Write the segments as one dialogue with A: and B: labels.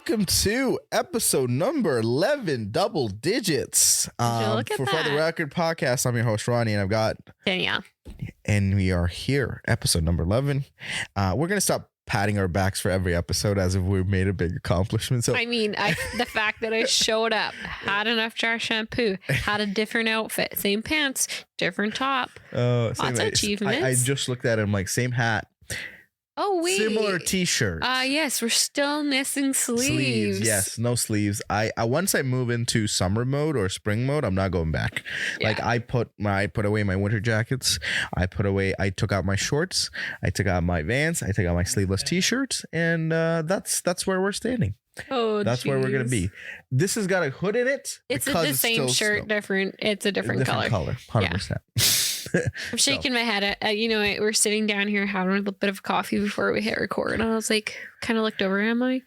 A: welcome to episode number 11, double digits. For the Record podcast, I'm your host, Rhoni, and I've got
B: Danielle.
A: And we are here, episode number 11. We're going to stop patting our backs for every episode as if we made a big accomplishment. So
B: I mean, the fact that I showed up, had enough jar shampoo, had a different outfit, same pants, different top. Lots of achievements.
A: I just looked at it. I'm like, same hat.
B: Oh, wait.
A: Similar t-shirt.
B: Yes, we're still missing sleeves.
A: Yes, no sleeves. I once I move into summer mode or spring mode, I'm not going back.
B: Yeah.
A: Like I put away my winter jackets. I took out my shorts. I took out my Vans. I took out my sleeveless t-shirts, and that's where we're standing.
B: Oh,
A: that's where we're gonna be. This has got a hood in it.
B: It's the same shirt, different. It's a different color.
A: 100%.
B: I'm shaking my head at we're sitting down here having a little bit of coffee before we hit record, and I was like, kind of looked over and I'm like,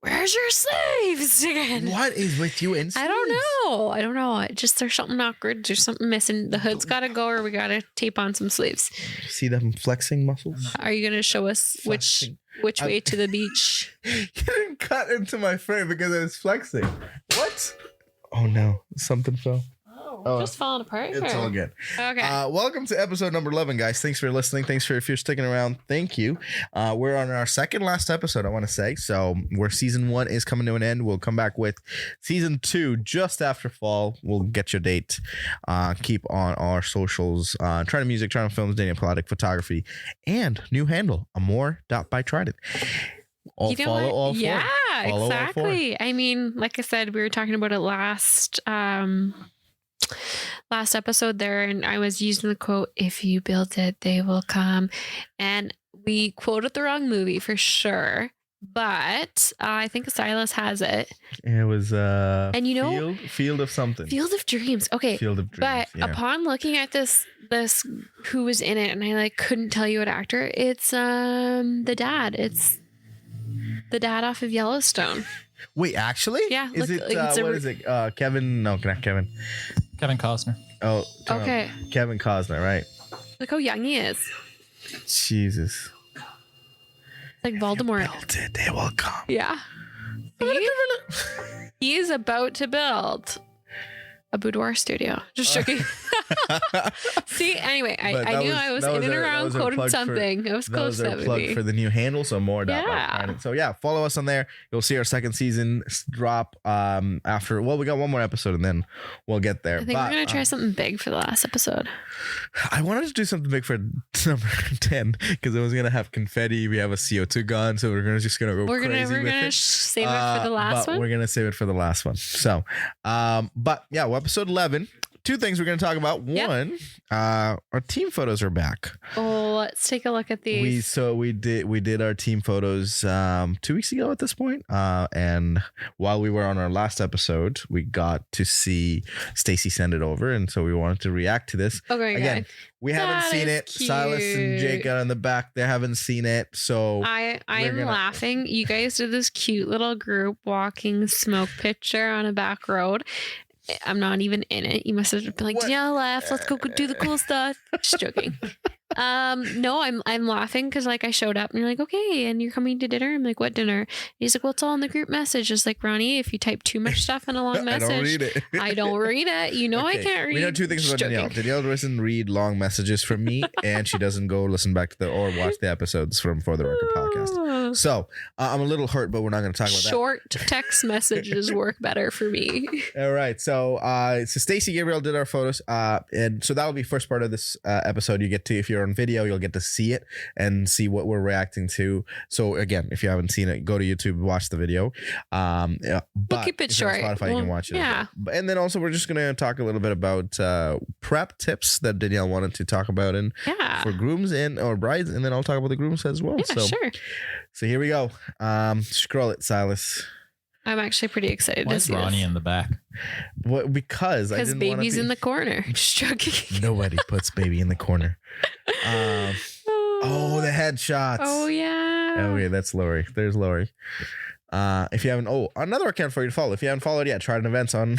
B: where's your sleeves again?
A: What is with you in sleeves?
B: I don't know. There's something awkward. There's something missing. The hood's got to go, or we got to tape on some sleeves.
A: See them flexing muscles?
B: Are you going to show us which way to the beach?
A: You didn't cut into my frame because I was flexing. What? Oh no, something fell.
B: Oh, just falling apart.
A: It's all good.
B: Okay.
A: Welcome to episode number 11, guys. Thanks for listening. Thanks if you're sticking around. Thank you. We're on our second last episode, I want to say. So where season 1 is coming to an end, we'll come back with season 2 just after fall. We'll get your date. Keep on our socials. Trident Music, Trident Films, Danielle Palladic Photography, and new handle, amor.bytrident. Follow all four.
B: Yeah,
A: Follow
B: exactly. I mean, like I said, we were talking about it last episode there, and I was using the quote, if you build it, they will come, and we quoted the wrong movie for sure, but I think Silas has it.
A: It was
B: and
A: Field of something.
B: Field of Dreams. Okay.
A: Field of Dreams.
B: But upon looking at this who was in it, and I couldn't tell you what actor, it's the dad. It's the dad off of Yellowstone.
A: Wait, actually?
B: Yeah.
A: Is it what is it? Kevin? No, not Kevin.
C: Kevin Costner.
A: Oh,
B: okay.
A: Kevin Costner, right?
B: Look how young he is.
A: Jesus.
B: Like Voldemort.
A: Build it, they will come.
B: Yeah. He is about to build a boudoir studio. Just joking. See, anyway, I knew I was in and around quoting something. I was close to that movie.
A: Plug for the new handle, so more.
B: Yeah.
A: So yeah, follow us on there. You'll see our second season drop after. Well, we got one more episode, and then we'll get there.
B: I think we're gonna try something big for the last episode.
A: I wanted to do something big for number 10 because it was gonna have confetti. We have a CO2 gun, so we're just gonna go crazy with it.
B: We're gonna save it for the last one.
A: We're gonna save it for the last one. So, but yeah, well, episode 11. Two things we're going to talk about. One, our team photos are back.
B: Oh, let's take a look at these.
A: We did our team photos 2 weeks ago at this point. And while we were on our last episode, we got to see Stacy send it over, and so we wanted to react to this.
B: Okay,
A: again. We haven't seen it.
B: Cute.
A: Silas and Jake out in the back, they haven't seen it. So
B: I am laughing. You guys did this cute little group walking smoke picture on a back road. I'm not even in it. You must have been like, Danielle left. Let's go do the cool stuff. Just joking. No, I'm laughing because I showed up and you're like, okay, and you're coming to dinner. I'm like, what dinner? And he's like, well, it's all in the group message. Just like, Rhoni, if you type too much stuff in a long message,
A: I don't read it.
B: I don't read it. You know, okay. I can't read.
A: We know two things about Danielle. Danielle doesn't read long messages from me, and she doesn't go listen back to or watch the episodes from For the Record podcast. So I'm a little hurt, but we're not going to talk about that.
B: Short text messages work better for me.
A: All right. So Stacey Gabriel did our photos, and so that will be first part of this episode. You get to, if you're on video, you'll get to see it and see what we're reacting to. So again, if you haven't seen it, go to YouTube, watch the video. But
B: we'll keep it short.
A: Spotify, you can watch it.
B: Yeah.
A: And then also we're just going to talk a little bit about prep tips that Danielle wanted to talk about for grooms or brides, and then I'll talk about the grooms as well.
B: Yeah, sure.
A: So here we go. Scroll it, Silas.
B: I'm actually pretty excited to see
C: Ronnie
B: this.
C: in the back?
A: What? Because I didn't
B: baby's in the corner. Just joking.
A: Nobody puts baby in the corner. Oh, the headshots.
B: Oh yeah.
A: Oh yeah, that's Lori. There's Lori. If you haven't, another account for you to follow. If you haven't followed yet, Trident Events on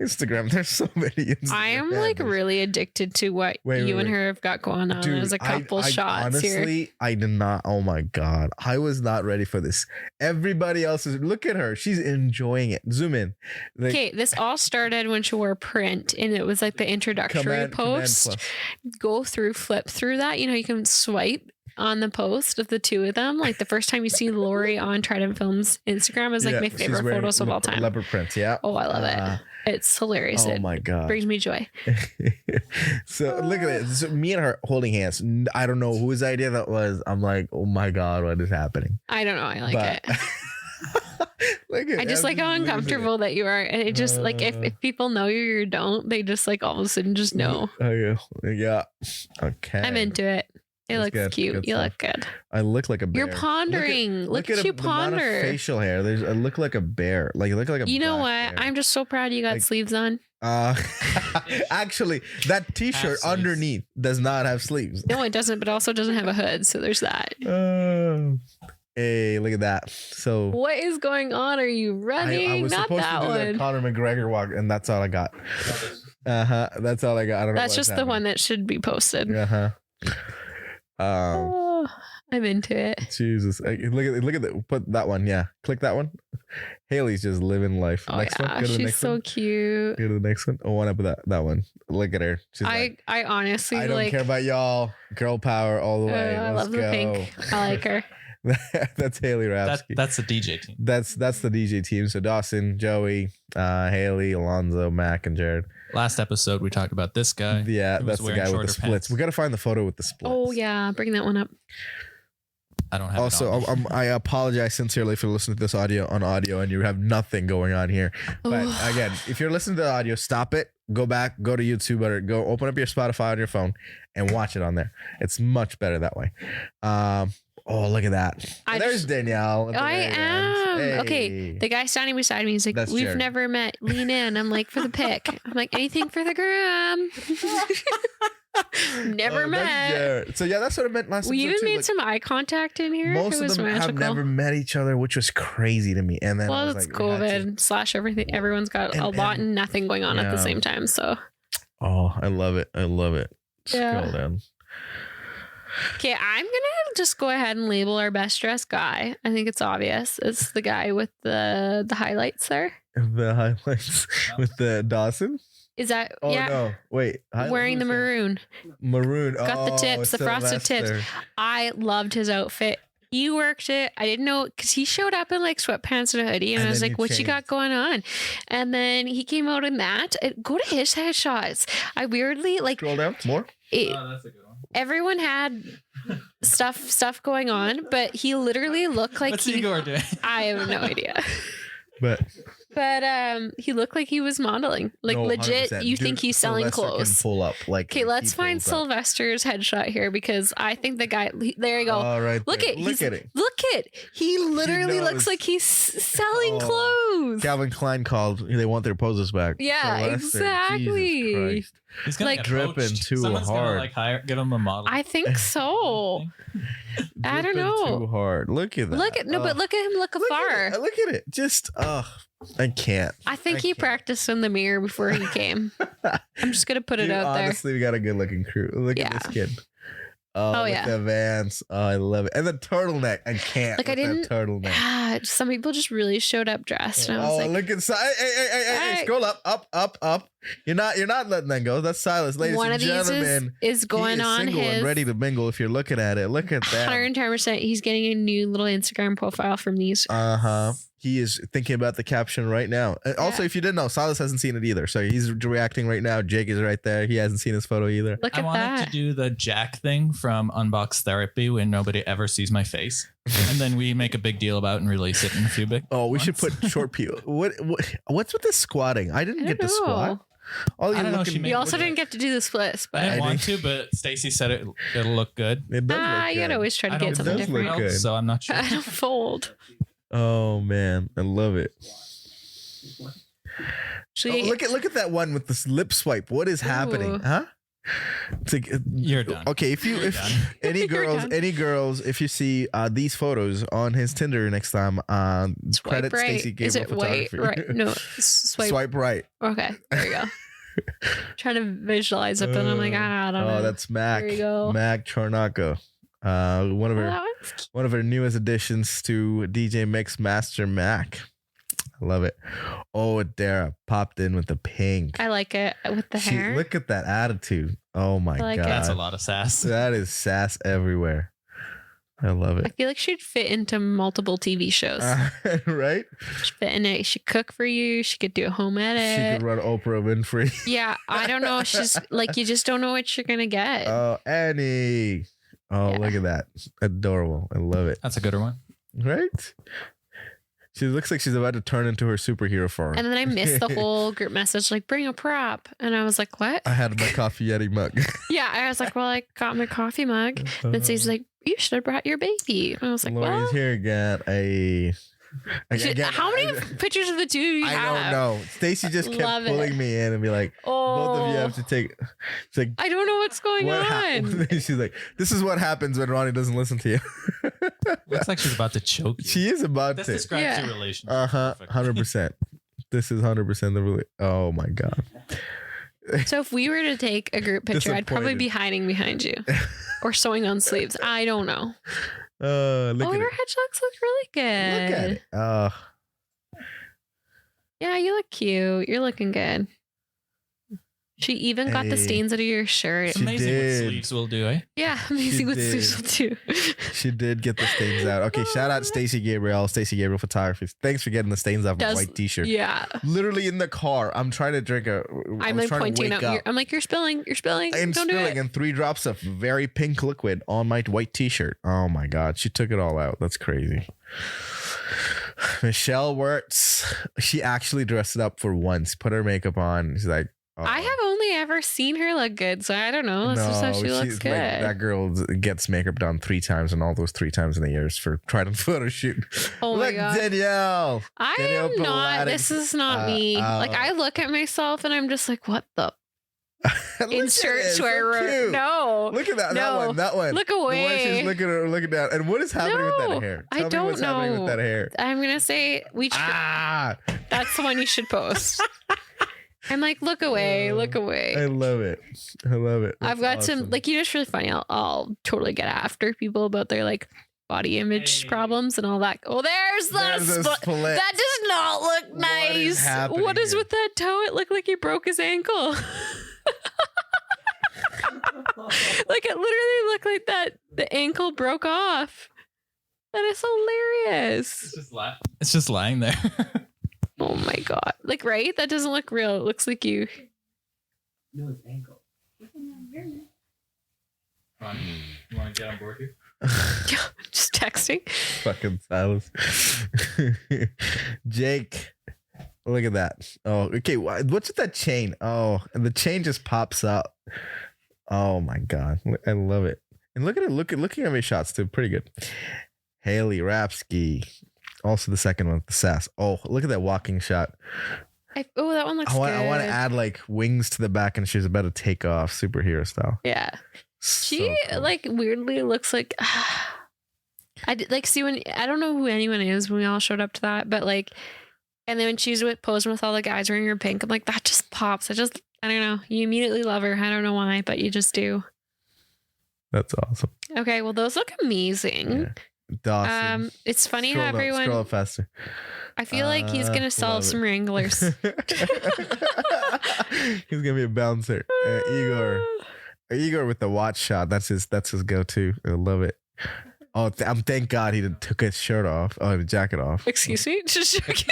A: Instagram. There's so many. Instagram
B: I am like really addicted to what you and her have got going on.
A: Dude,
B: There's a couple shots
A: honestly,
B: here.
A: I did not. Oh my God. I was not ready for this. Everybody else is. Look at her. She's enjoying it. Zoom in. Like,
B: Okay, this all started when she wore print and it was like the introductory post. Go through, flip through that. You can swipe on the post of the two of them. Like the first time you see Lori on Trident Films Instagram is like my favorite photos of all time.
A: Leopard print, yeah.
B: Oh, I love it. It's hilarious.
A: Oh my God.
B: Brings me joy.
A: So look at it. So me and her holding hands. I don't know whose idea that was. I'm like, oh my God, what is happening?
B: I don't know. I like it.
A: I
B: just like how uncomfortable that you are. And it just like if people know you don't, they just like all of a sudden just know.
A: Oh yeah. Okay.
B: I'm into it. It looks
A: good.
B: cute.
A: Good
B: you
A: stuff.
B: look good.
A: I look like a bear.
B: You're pondering. Look at you ponder.
A: The amount of facial hair. I look like a bear. Like I look like a.
B: You know what?
A: bear.
B: I'm just so proud you got sleeves on.
A: Actually, that T-shirt underneath does not have sleeves.
B: No, it doesn't. But also doesn't have a hood. So there's that.
A: Hey, look at that. So
B: what is going on? Are you running?
A: I was
B: Not
A: supposed
B: that
A: to do
B: one.
A: that Conor McGregor walk, and that's all I got. That's all I got. I don't know.
B: That's just the one that should be posted. I'm into it.
A: Jesus, look at that. Put that one. Yeah, click that one. Haley's just living life.
B: Oh
A: next
B: yeah,
A: one.
B: she's so cute.
A: Go to the next one. Oh, one up with that one. Look at her. She's
B: I honestly
A: I don't care about y'all. Girl power all the way.
B: I love the pink. I like her.
A: That's Haley Rapsky.
C: That's the DJ team.
A: That's the DJ team. So Dawson, Joey, Haley, Alonzo, Mac, and Jared.
C: Last episode we talked about this guy.
A: Yeah, that's the guy with the splits.
C: Pants.
A: We got to find the photo with the splits.
B: Oh yeah, bring that one up.
C: I don't have.
A: Also, I apologize sincerely for listening to this audio and you have nothing going on here. But again, if you're listening to the audio, stop it. Go back, go to YouTube, or go open up your Spotify on your phone and watch it on there. It's much better that way. Oh, look at that. There's Danielle.
B: I am.
A: Hey.
B: Okay. The guy standing beside me, he's like,
A: That's
B: we've
A: Jared.
B: never met. Lean in. I'm like, for the pic. I'm like, anything for the gram. Never met.
A: So yeah, that's what I meant last
B: We
A: episode
B: even
A: too.
B: made
A: Like,
B: some eye contact in here.
A: most
B: It
A: of
B: was
A: them
B: magical.
A: have never met each other, which was crazy to me. And then I
B: Well,
A: was
B: it's
A: like, we had to-
B: COVID / everything. Everyone's got a lot and nothing going on at the same time. So.
A: Oh, I love it.
B: Yeah.
A: Scroll down.
B: Okay, I'm gonna just go ahead and label our best dressed guy. I think it's obvious. It's the guy with the highlights there.
A: The highlights with the Dawson.
B: Is that
A: Oh
B: yeah?
A: no! Wait,
B: Wearing the maroon.
A: Maroon.
B: Got the tips, the frosted tips. I loved his outfit. He worked it. I didn't know because he showed up in like sweatpants and a hoodie, and I was
A: then
B: like,
A: you
B: "What you got going on?" And then he came out in that. Go to his headshots. I weirdly like.
A: Scroll down more.
C: that's a good one.
B: Everyone had stuff going on, but he literally looked like
C: What's Igor doing?
B: I have no idea.
A: But
B: he looked like he was modeling. Like
A: no,
B: legit,
A: 100%.
B: you
A: Dude,
B: think he's selling
A: Sylvester
B: clothes.
A: Can pull up like.
B: Okay, let's find Sylvester's headshot here because I think the guy. There you go.
A: All right.
B: Look at
A: it.
B: Look at. He literally
A: knows.
B: looks like he's selling
A: Oh.
B: clothes.
A: Calvin Klein called. They want their poses back.
B: Yeah,
A: Sylvester,
B: exactly.
A: Jesus Christ.
C: He's gonna
B: Like-
C: get
A: Dripping
C: poached.
A: too
C: Someone's
A: hard.
C: Gonna give him a model.
B: I think so. I don't
A: Dripping
B: know.
A: Too hard. Look at that.
B: Look at but look at him. Look afar.
A: Look at it. Just I can't.
B: I think he practiced in the mirror before he came. I'm just gonna put it
A: Dude,
B: out there.
A: honestly, we got a good looking crew. Look at this kid.
B: Oh,
A: with
B: yeah.
A: the Vans. Oh, I love it. And the turtleneck. I can't.
B: Like, I
A: with that
B: didn't-
A: turtleneck.
B: Ah, some people just really showed up dressed, and I was
A: Oh,
B: like,
A: look inside. Hey,
B: Hey.
A: scroll up. You're not letting that go. That's Silas. Ladies
B: one
A: and
B: of these
A: gentlemen.
B: is going
A: he is
B: on
A: single
B: his
A: and ready to mingle if you're looking at it. Look at that.
B: 110%. He's getting a new little Instagram profile from these.
A: He is thinking about the caption right now. And also, if you didn't know, Silas hasn't seen it either. So he's reacting right now. Jake is right there. He hasn't seen his photo either.
B: Look
C: I
B: at
C: wanted
B: that.
C: to do the Jack thing from Unbox Therapy when nobody ever sees my face, and then we make a big deal about it and release it in a few big.
A: Oh, we should
C: months.
A: put short people. What's with this squatting? I didn't
B: I
A: get to
B: don't
A: squat.
B: know.
A: All
C: I don't know, she
B: We also didn't get to do the splits,
C: I
B: but
C: didn't want to, but Stacy said it'll look good.
A: It does look
B: you
A: good.
B: gotta always try to
C: I
B: get
C: don't
B: something
A: does look
B: different.
A: good.
C: So I'm not sure.
B: I don't fold.
A: Oh man, I love it.
B: Actually,
A: Look at that one with this lip swipe. What is happening?
B: Ooh.
A: Huh? It's like,
C: You're done.
A: okay, if
C: done.
A: any girls, if you see these photos on his Tinder next time,
B: Swipe
A: credit
B: right.
A: Stacey
B: Is
A: Gabriel
B: it white?
A: Photography.
B: Right. No.
A: Swipe right.
B: Okay. There you go. Trying to visualize it, but I'm like, I don't know.
A: Oh, that's Mac.
B: There you go.
A: Mac Charnaco. One of
B: Oh,
A: her
B: that one's cute.
A: one of her newest additions to DJ Mix Master Mac. I love it. Oh, Dara popped in with the pink.
B: I like it with the hair.
A: Look at that attitude. Oh my
B: I like it.
A: god.
C: That's a lot of sass.
A: That is sass everywhere. I love
B: I
A: it.
B: feel like she'd fit into multiple TV shows.
A: Right?
B: She'd fit in it. She could cook for you. She could do a home
A: She
B: edit.
A: could run Oprah Winfrey.
B: Yeah, I don't know. She's like, you just don't know what you're gonna get.
A: Oh, Annie. Oh,
B: Yeah.
A: look at that. Adorable. I love it.
C: That's a good one.
A: Right? She looks like she's about to turn into her superhero form.
B: And then I missed the whole group message, like, bring a prop. And I was like, what?
A: I had my coffee Yeti mug.
B: Yeah, I was like, well, I got my coffee mug. Then Stacey's like, you should have brought your baby. And I was like,
A: Lori's
B: well,
A: here again.
B: how many pictures of the two do you
A: I
B: have?
A: don't know. Stacey just kept
B: Love it.
A: pulling me in and be like, both of you have to take. It's like,
B: I don't know what's going
A: what
B: on.
A: happened? She's like, this is what happens when Rhoni doesn't listen to you.
C: Looks like she's about to choke you.
A: She is about
C: This
A: to.
C: describes
B: Yeah.
C: your relationship.
A: 100%. This is 100% the really. Oh my god.
B: So if we were to take a group picture, I'd probably
A: Disappointed.
B: be hiding behind you or sewing on sleeves. I don't know.
A: Look
B: Oh,
A: at
B: your
A: it.
B: hedgehogs look really good.
A: Look at it.
B: Yeah, you look cute. You're looking good. She even got the
A: Hey.
B: stains out of your shirt.
A: She
C: Amazing
A: did.
C: what sleeves will do, eh?
B: Yeah, amazing with
A: did.
B: Susan too.
A: She did get the stains out. Okay, shout out Stacey Gabriel Photography. Thanks for getting the stains off my
B: Does-
A: white t-shirt.
B: Yeah,
A: Literally in the car, I'm trying to drink a.
B: I'm like pointing out. I'm like, you're spilling. You're spilling.
A: I'm
B: Don't do
A: spilling
B: it.
A: and 3 drops of very pink liquid on my white t-shirt. Oh my god, she took it all out. That's crazy. Michelle Wirtz, she actually dressed it up for once, put her makeup on. She's like, oh.
B: I have only ever seen her look good, so I don't know. That's just how she looks
A: she's
B: good.
A: like, that girl gets makeup done 3 times, and all those 3 times in the years for Trident Photoshoot.
B: Oh my
A: Look,
B: God.
A: Danielle.
B: I
A: Danielle
B: am not.
A: Pilates.
B: This is not me. Like I look at myself and I'm just like, what the
A: Look
B: insert
A: at it,
B: swear
A: so
B: word?
A: cute.
B: No.
A: Look at that.
B: No.
A: That one.
B: Look
A: The one
B: away.
A: she's looking down. And what is happening with
B: No,
A: that hair?
B: I
A: Tell me
B: don't
A: what's happening
B: know.
A: with that hair.
B: I'm gonna say that's the one you should post. I'm like, look away, look away.
A: I love it. I love it.
B: I've got some like, you know, it's really funny. I'll totally get after people about their like body image problems and all that. Oh, there's
A: There's a
B: the
A: split.
B: that does not look
A: What is
B: nice.
A: happening
B: What is
A: here?
B: with that toe? It looked like he broke his ankle. Like it literally looked like that the ankle broke off. That is hilarious.
C: It's just lying there.
B: Oh my god. Like, right? That doesn't look real. It looks like you.
C: No, it's ankle. Ron, you want to get on board here?
B: Just texting.
A: Fucking Silas. Jake. Look at that. Oh, okay. What's with that chain? Oh, and the chain just pops up. Oh my god. I love it. And look at it. Looking at my shots too. Pretty good. Haley Rapsky. Also the second one, the sass. Oh, look at that walking shot.
B: Oh, that one looks good.
A: I want to add like wings to the back, and she's about to take off superhero style.
B: Yeah.
A: So
B: She
A: cool.
B: like weirdly looks like I did, like see when I don't know who anyone is when we all showed up to that, but like, and then when she's posing with all the guys wearing her pink, I'm like, that just pops. I don't know. You immediately love her. I don't know why, but you just do.
A: That's awesome.
B: Okay, well those look amazing.
A: Yeah. Dawson.
B: It's funny
A: Scroll
B: how
A: up,
B: everyone.
A: scroll up faster.
B: I feel like he's gonna sell
A: love
B: some
A: it.
B: Wranglers.
A: He's gonna be a bouncer. Igor with the watch shot. That's his go-to. I love it. Oh, thank God he took his shirt off. Oh, the jacket off.
B: Excuse me. Just joking.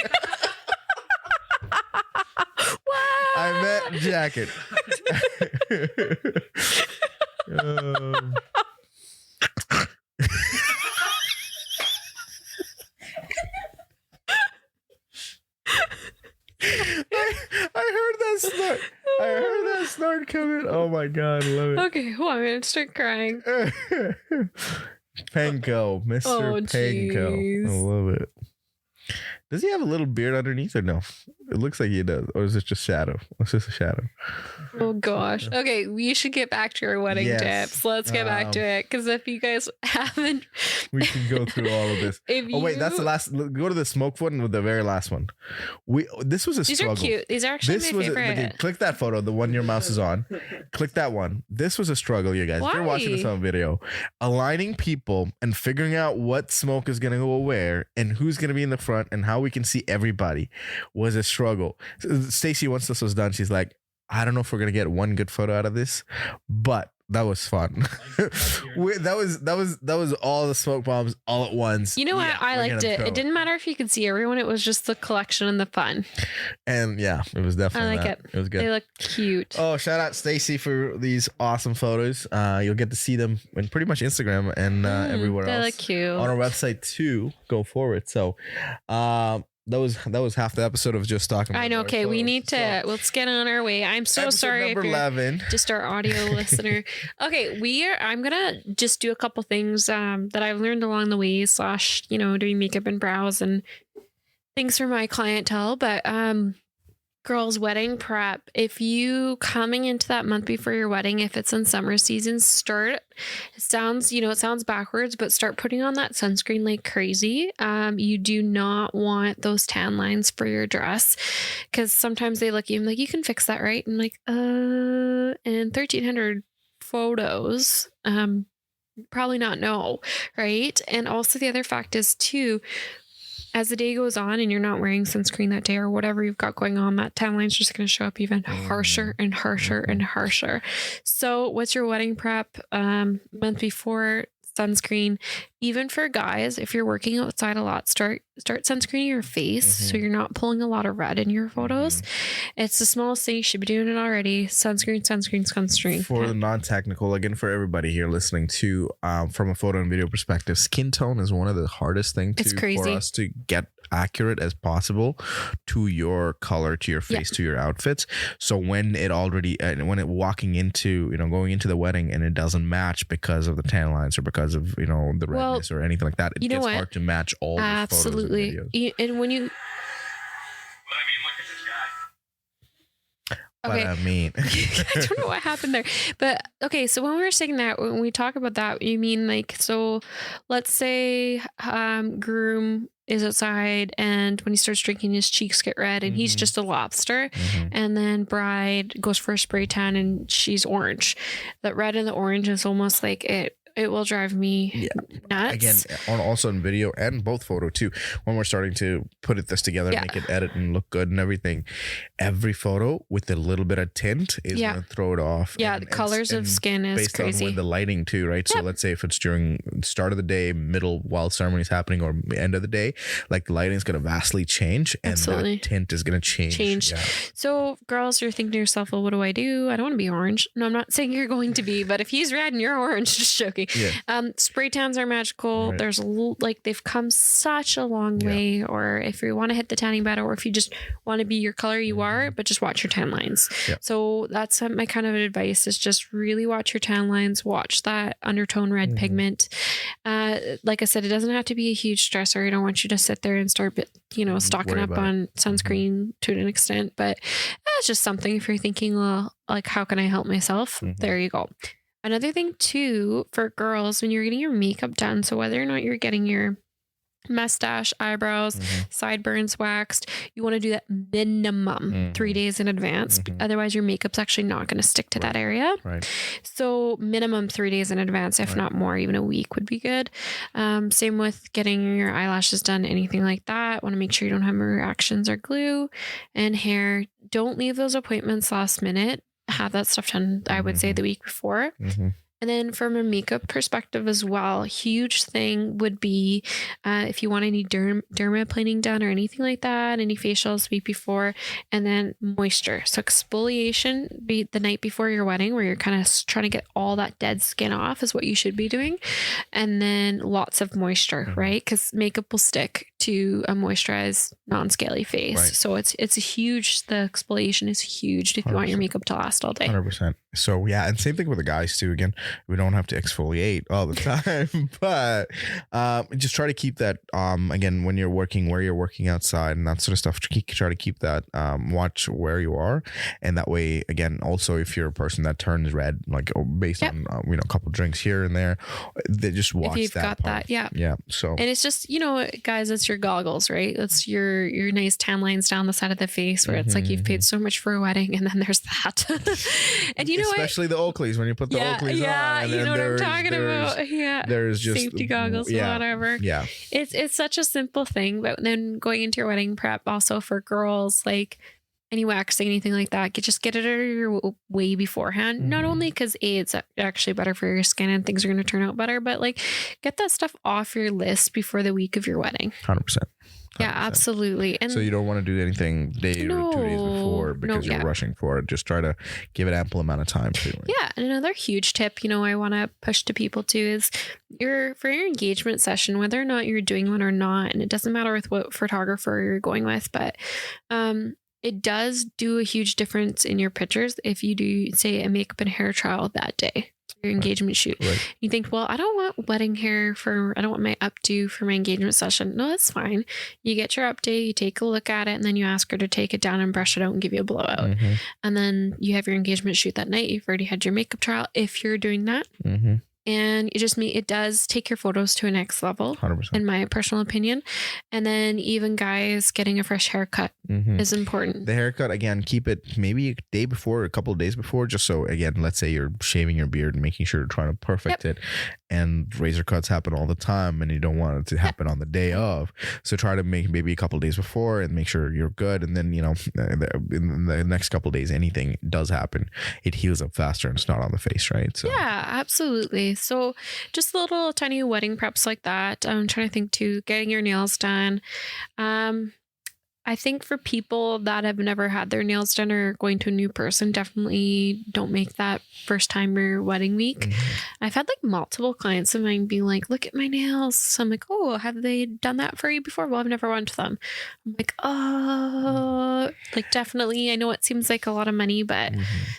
B: What?
A: I meant jacket. I heard that snort. I heard that snort coming. Oh my God, I love
B: Okay, well, I'm gonna start crying.
A: it. Panko, Mr.
B: Oh,
A: Panko.
B: jeez.
A: I love it. Does he have a little beard underneath or no? It looks like he does. Or is it just shadow? It's just a shadow.
B: Oh gosh. Okay, we should get back to our wedding
A: Yes.
B: tips. Let's get back to it. Because if you guys haven't,
A: We can go through all of this. Oh wait, that's the last. Go to the smoke one with the very last one. This was a
B: these
A: struggle.
B: are cute. These are actually my favorite.
A: Click that photo, the one your mouse is on. Click that one. This was a struggle, you guys. If you're watching this on video, aligning people and figuring out what smoke is gonna go where and who's gonna be in the front and how we can see everybody was a struggle. Stacy, once this was done, she's like, I don't know if we're gonna get one good photo out of this, but that was fun. that was all the smoke bombs all at once.
B: You know what? I liked it. It didn't matter if you could see everyone. It was just the collection and the fun.
A: And yeah, it was definitely.
B: I like it.
A: It was good.
B: They look cute.
A: Oh, shout out Stacy for these awesome photos. You'll get to see them in pretty much Instagram and everywhere else.
B: They look cute
A: on our website too. Go forward. So, that was half the episode of just talking about
B: I know. Okay,
A: photos.
B: we need to. Let's get on our way. I'm so
A: Episode
B: sorry
A: number
B: if you're
A: 11.
B: just our audio listener. Okay, I'm gonna just do a couple things that I've learned along the way. / doing makeup and brows and things for my clientele. But girls, wedding prep. If you coming into that month before your wedding, if it's in summer season, it sounds backwards, but start putting on that sunscreen like crazy. You do not want those tan lines for your dress because sometimes they look even like, you can fix that, right? And like, and 1,300 photos, probably not no, right? And also the other fact is too, as the day goes on and you're not wearing sunscreen that day or whatever you've got going on, that tan line's just going to show up even harsher and harsher and harsher. So what's your wedding prep? Month before, sunscreen. Even for guys, if you're working outside a lot, start sunscreening your face so you're not pulling a lot of red in your photos. It's the smallest thing. You should be doing it already. Sunscreen.
A: For the non-technical, again, for everybody here listening to, from a photo and video perspective, skin tone is one of the hardest things for us to get accurate as possible to your color, to your face, to your outfits. So when it walking into, going into the wedding and it doesn't match because of the tan lines or because of, the redness or anything like that, it gets hard to match all the photos and videos.
B: And when you... Okay.
A: What I mean.
B: I don't know what happened there. But okay, so when we were saying that, when we talk about that, you mean like, so let's say groom is outside and when he starts drinking his cheeks get red and he's just a lobster, and then bride goes for a spray tan and she's orange. The red and the orange is almost like it will drive me nuts.
A: Again, also in video and both photo too, when we're starting to put this together, make it edit and look good and everything, every photo with a little bit of tint is going to throw it off.
B: Yeah, the colors of skin is
A: based
B: crazy.
A: On when the lighting too, right? So let's say if it's during start of the day, middle while ceremony is happening, or end of the day, like the lighting is going to vastly change and the tint is going to change. Yeah.
B: So girls, you're thinking to yourself, well, what do? I don't want to be orange. No, I'm not saying you're going to be, but if he's red and you're orange, just joking. Yeah. Spray tans are magical. Right. There's they've come such a long way. Or if you want to hit the tanning bed, or if you just want to be your color you are, but just watch your tan lines. Yeah. So that's my kind of advice is just really watch your tan lines, watch that undertone red pigment. Like I said, it doesn't have to be a huge stressor. I don't want you to sit there and start, stocking up on sunscreen to an extent, but that's just something if you're thinking, well, like, how can I help myself? There you go. Another thing too, for girls, when you're getting your makeup done, so whether or not you're getting your mustache, eyebrows, sideburns waxed, you want to do that minimum 3 days in advance. Otherwise your makeup's actually not going to stick to that area. Right. So minimum 3 days in advance, if not more, even a week would be good. Same with getting your eyelashes done, anything like that. Want to make sure you don't have reactions or glue. And hair, don't leave those appointments last minute. Have that stuff done, I would say, the week before. And then from a makeup perspective as well, huge thing would be if you want any dermaplaning done or anything like that, any facials the week before, and then moisture. So exfoliation be the night before your wedding, where you're kind of trying to get all that dead skin off is what you should be doing. And then lots of moisture, right? Because makeup will stick. to a moisturized, non-scaly face.
A: Right.
B: So it's a huge, the exfoliation is huge if you want your
A: 100%.
B: makeup to last all day.
A: 100%. So yeah, and same thing with the guys too. Again, we don't have to exfoliate all the time, but just try to keep that. Again, when you're working, where you're working outside and that sort of stuff, try to keep that. Watch where you are, and that way, again, also if you're a person that turns red, like based on a couple drinks here and there, they just watch
B: if you've
A: that
B: got
A: part.
B: that, yeah.
A: Yeah. So
B: And it's just, guys, it's your goggles, right? It's your nice tan lines down the side of the face where it's like you've paid so much for a wedding, and then there's that. And you know
A: especially the Oakleys, when you put the Oakleys on.
B: Yeah,
A: and
B: you
A: then
B: know what I'm talking about. Yeah.
A: There's just
B: safety goggles, whatever.
A: Yeah.
B: It's such a simple thing, but then going into your wedding prep also for girls, like any waxing, anything like that, just get it out of your way beforehand. Not only because it's actually better for your skin and things are going to turn out better, but like get that stuff off your list before the week of your wedding.
A: 100%.
B: Yeah, absolutely. And
A: so you don't want to do anything or 2 days before because you're rushing for it. Just try to give it ample amount of time.
B: Yeah. And another huge tip, I want to push to people too is for your engagement session, whether or not you're doing one or not, and it doesn't matter with what photographer you're going with, but it does do a huge difference in your pictures if you do, say, a makeup and hair trial that day. Your engagement shoot.
A: Right.
B: You think, well, I don't want wedding hair I don't want my updo for my engagement session. No, that's fine. You get your updo, you take a look at it, and then you ask her to take it down and brush it out and give you a blowout. And then you have your engagement shoot that night. You've already had your makeup trial if you're doing that. And it does take your photos to a next level,
A: 100%.
B: in my personal opinion. And then even guys getting a fresh haircut is important.
A: The haircut, again, keep it maybe a day before, a couple of days before, just so, again, let's say you're shaving your beard and making sure you're trying to perfect it. And razor cuts happen all the time and you don't want it to happen on the day of. So try to make maybe a couple of days before and make sure you're good. And then, in the next couple of days, anything does happen, it heals up faster and it's not on the face, right? So
B: yeah, absolutely. So just little tiny wedding preps like that. I'm trying to think too, getting your nails done. I think for people that have never had their nails done or going to a new person, definitely don't make that first timer wedding week. I've had like multiple clients of mine being like, look at my nails. So I'm like, oh, have they done that for you before? Well, I've never went to them. I'm like, oh, like definitely. I know it seems like a lot of money, but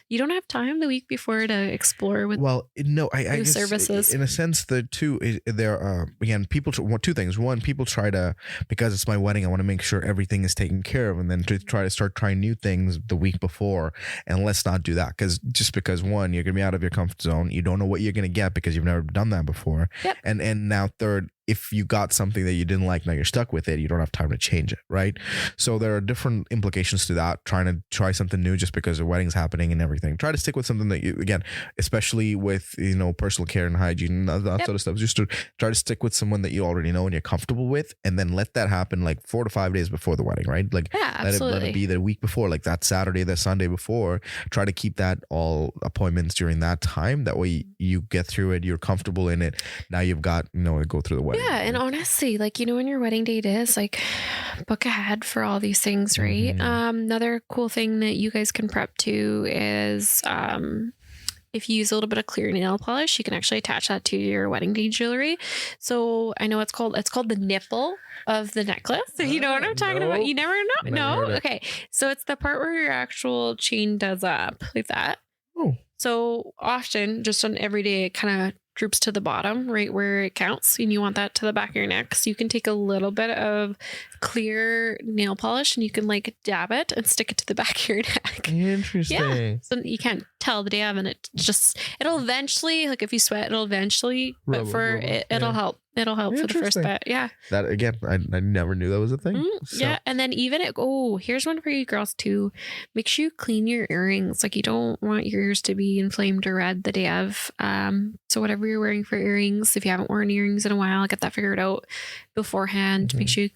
B: you don't have time the week before to explore with
A: I guess
B: services.
A: In a sense, the two, there are, again, people, two things. One, people try to, because it's my wedding, I want to make sure everything is taken care of, and then to try to start trying new things the week before. And let's not do that, because one, you're gonna be out of your comfort zone. You don't know what you're gonna get because you've never done that before. And now third, if you got something that you didn't like, now you're stuck with it, you don't have time to change it, right? So there are different implications to that. Trying to try something new just because the wedding's happening and everything. Try to stick with something that you, again, especially with, personal care and hygiene, that sort of stuff, just to try to stick with someone that you already know and you're comfortable with, and then let that happen like 4 to 5 days before the wedding, right? Like let it be the week before, like that Saturday, the Sunday before. Try to keep that all appointments during that time. That way you get through it, you're comfortable in it. Now you've got, to go through the wedding.
B: Yeah, and honestly, like, when your wedding date is, like, book ahead for all these things, right? Another cool thing that you guys can prep to is if you use a little bit of clear nail polish, you can actually attach that to your wedding day jewelry. So I know it's called the nipple of the necklace. So you know what I'm talking about? You never know? No? Okay. So it's the part where your actual chain does up like that.
A: Oh.
B: So often, just on every day, it kind of droops to the bottom, right where it counts, and you want that to the back of your neck. So you can take a little bit of clear nail polish and you can like dab it and stick it to the back of your neck.
A: Interesting.
B: Yeah. So you can't tell the day of, and it'll eventually, like if you sweat, it'll eventually, but it'll help. It'll help for the first bit. Yeah.
A: That again, I never knew that was a thing.
B: Yeah. And then even here's one for you girls too. Make sure you clean your earrings. Like you don't want your ears to be inflamed or red the day of. So whatever you're wearing for earrings, if you haven't worn earrings in a while, get that figured out beforehand. Make sure you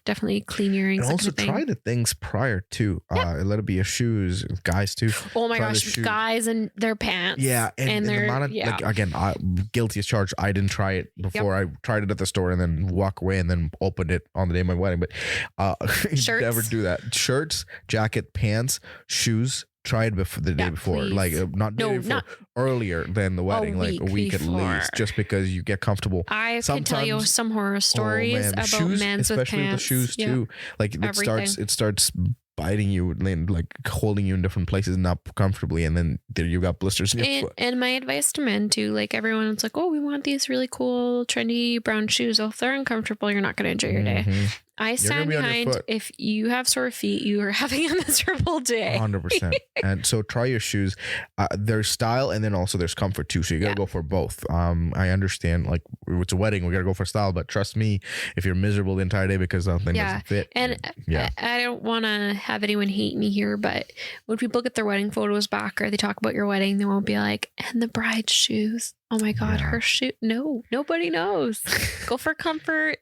B: definitely clean your earrings.
A: And also try the things prior to. Let it be your shoes, guys too.
B: Oh my gosh, guys and their pants.
A: Yeah. And their amount of, like, again, guilty as charged. I didn't try it before. I tried it at the store and then walk away and then opened it on the day of my wedding. But never do that. Shirts, jacket, pants, shoes. try it before the day
B: Yeah,
A: before,
B: please.
A: like not the
B: No,
A: day before,
B: not-
A: earlier than the wedding, like a week at
B: before.
A: least, just because you get comfortable.
B: I can tell you
A: Sometimes-
B: some horror stories
A: the
B: about
A: shoes,
B: men's with
A: especially
B: pants.
A: the shoes
B: Yeah.
A: too. Like
B: Everything.
A: it starts biting you and like holding you in different places, not comfortably, and then there you got blisters in your foot.
B: And my advice to men too, like everyone's like, oh, we want these really cool, trendy brown shoes. Well, if they're uncomfortable, you're not going to enjoy your day.
A: Mhm.
B: I stand
A: be on your
B: behind.
A: foot.
B: If you have sore feet, you are having a miserable day.
A: 100%. And so try your shoes. There's style and then also there's comfort too. So you got to go for both. I understand, like, it's a wedding, we got to go for style, but trust me, if you're miserable the entire day because something doesn't fit.
B: And I don't want to have anyone hate me here, but when people get their wedding photos back or they talk about your wedding, they won't be like, and the bride's shoes. Oh my God, her shoe. No, nobody knows. Go for comfort.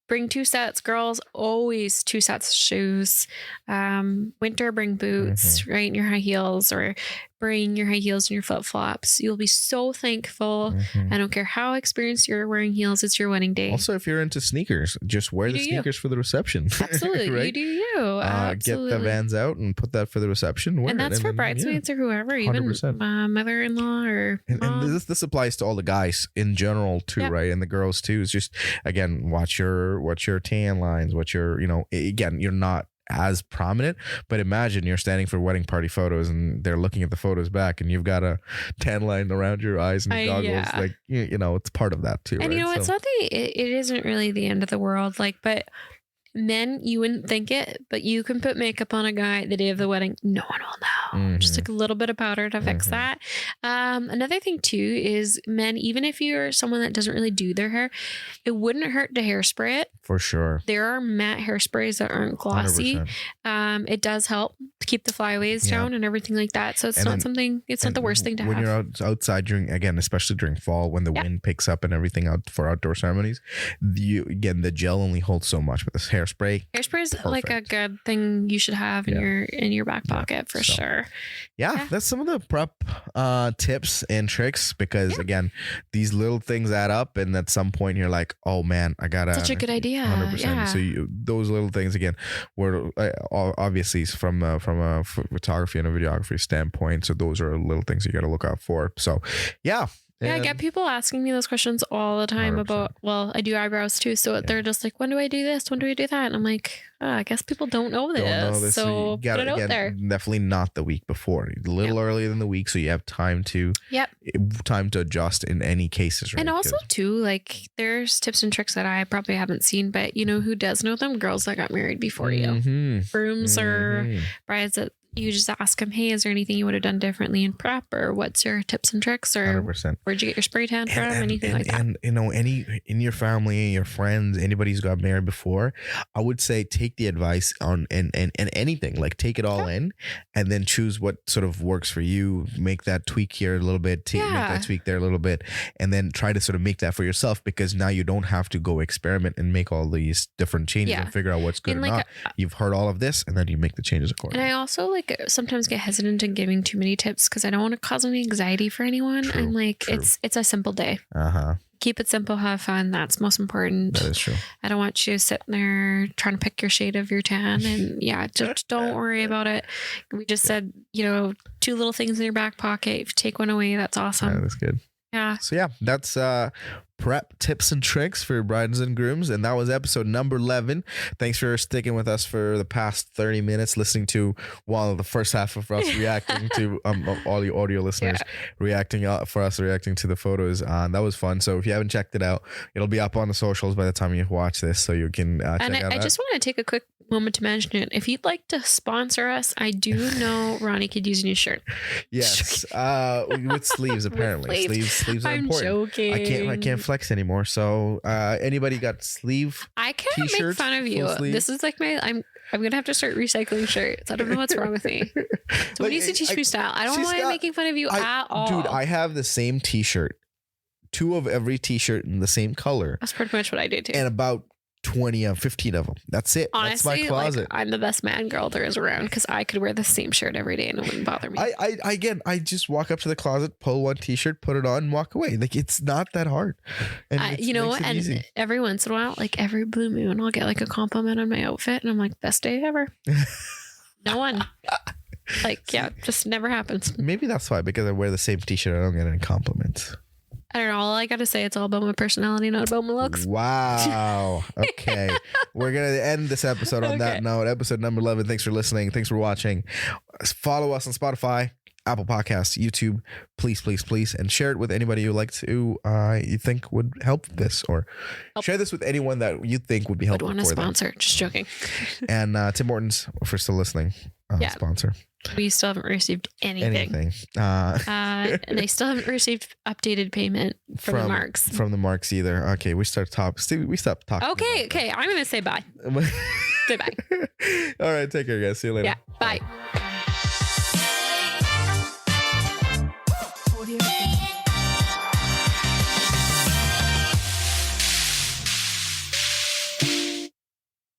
B: Bring 2 sets, girls. Always 2 sets of shoes. Winter, bring boots, right? And your high heels, or bring your high heels and your flip flops. You'll be so thankful. I don't care how experienced you're wearing heels. It's your wedding day.
A: Also, if you're into sneakers, just wear the sneakers for the reception.
B: Absolutely.
A: Right?
B: You do you. Absolutely.
A: Get the Vans out and put that for the reception.
B: And that's for bridesmaids or whoever, even
A: 100%.
B: Mother-in-law or mom.
A: And this applies to all the guys in general too, right? And the girls too. It's just, again, watch your tan lines, again, you're not as prominent, but imagine you're standing for wedding party photos and they're looking at the photos back and you've got a tan line around your eyes and your goggles. Like, it's part of that too.
B: And
A: right?
B: It's not it isn't really the end of the world. Like, but men, you wouldn't think it, but you can put makeup on a guy the day of the wedding. No one will know. Just like a little bit of powder to fix that. Another thing too is men, even if you're someone that doesn't really do their hair, it wouldn't hurt to hairspray it.
A: For sure.
B: There are matte hairsprays that aren't glossy.
A: 100%.
B: It does help to keep the flyaways down and everything like that. So it's not the worst thing to have.
A: When you're outside especially during fall, when the wind picks up and everything out for outdoor ceremonies, the gel only holds so much, but this hairspray
B: is like a good thing you should have in your back pocket for sure.
A: That's some of the prep tips and tricks, because again, these little things add up, and at some point you're like, oh man, I gotta.
B: Such a good idea.
A: 100%. So those little things again were obviously from a photography and a videography standpoint. So those are little things you got to look out for. So
B: I get people asking me those questions all the time
A: 100%.
B: about, well, I do eyebrows too. So they're just like, when do I do this? When do I do that? And I'm like, I guess people don't know this. So
A: you gotta,
B: put it out there.
A: Definitely not the week before. A little earlier than the week, so you have time to adjust in any cases. Right?
B: And also too, like, there's tips and tricks that I probably haven't seen, but you know who does know them? Girls that got married before you. Grooms or brides that you just ask them, hey, is there anything you would have done differently in prep, or what's your tips and tricks, or
A: 100%.
B: where'd you get your spray tan from, anything like that.
A: And any in your family, your friends, anybody who's got married before, I would say take the advice on and anything, like take it all in, and then choose what sort of works for you. Make that tweak here a little bit, make that tweak there a little bit, and then try to sort of make that for yourself, because now you don't have to go experiment and make all these different changes and figure out what's good or not. You've heard all of this, and then you make the changes accordingly.
B: And I also sometimes get hesitant in giving too many tips because I don't want to cause any anxiety for anyone. I'm like, it's a simple day. Keep it simple, have fun. That's most important.
A: That is true. I
B: don't want you sitting there trying to pick your shade of your tan, and just don't worry about it. We just said, 2 little things in your back pocket. If you take one away, that's awesome.
A: Yeah, that's good.
B: Yeah.
A: So that's prep tips and tricks for brides and grooms, and that was episode number 11. Thanks for sticking with us for the past 30 minutes, listening to the first half of us reacting to all the audio listeners reacting to the photos. That was fun. So if you haven't checked it out, it'll be up on the socials by the time you watch this, so you can check
B: and
A: out.
B: I just want to take a quick moment to mention it. If you'd like to sponsor us, I do know Rhoni could use a new shirt.
A: Yes, with sleeves apparently. Sleeves are
B: I'm
A: important.
B: joking.
A: I can't flex anymore. So anybody got sleeve?
B: I can't make fun of you. This is like I'm gonna have to start recycling shirts. I don't know what's wrong with me. So when you say teach me style, I don't mind making fun of you at all.
A: Dude, I have the same t-shirt, 2 of every t-shirt in the same color.
B: That's pretty much what I do too.
A: And about 15 of them. That's it.
B: Honestly,
A: that's my closet.
B: I'm the best man girl there is around, because I could wear the same shirt every day and it wouldn't bother me.
A: I just walk up to the closet, pull one t-shirt, put it on, and walk away. Like, it's not that hard. And
B: and
A: easy.
B: Every once in a while, like every blue moon, I'll get like a compliment on my outfit, and I'm like, best day ever. No one. Like, yeah, just never happens.
A: Maybe that's why, because I wear the same t-shirt, I don't get any compliments.
B: I don't know. All I got to say, it's all about my personality, not about my looks.
A: Wow. Okay. We're going to end this episode on that note. Episode number 11. Thanks for listening. Thanks for watching. Follow us on Spotify, Apple Podcasts, YouTube. Please, please, please. And share it with anybody you like to, you think would help this, or share this with anyone that you think would be helpful.
B: Would want to sponsor. Just joking.
A: And Tim Hortons, if we're still listening, sponsor.
B: We still haven't received anything. And they still haven't received updated payment from the marks.
A: From the marks either. Okay, we stopped talking.
B: Okay. I'm gonna say bye. Say bye.
A: All right, take care, guys. See you later.
B: Yeah. Bye.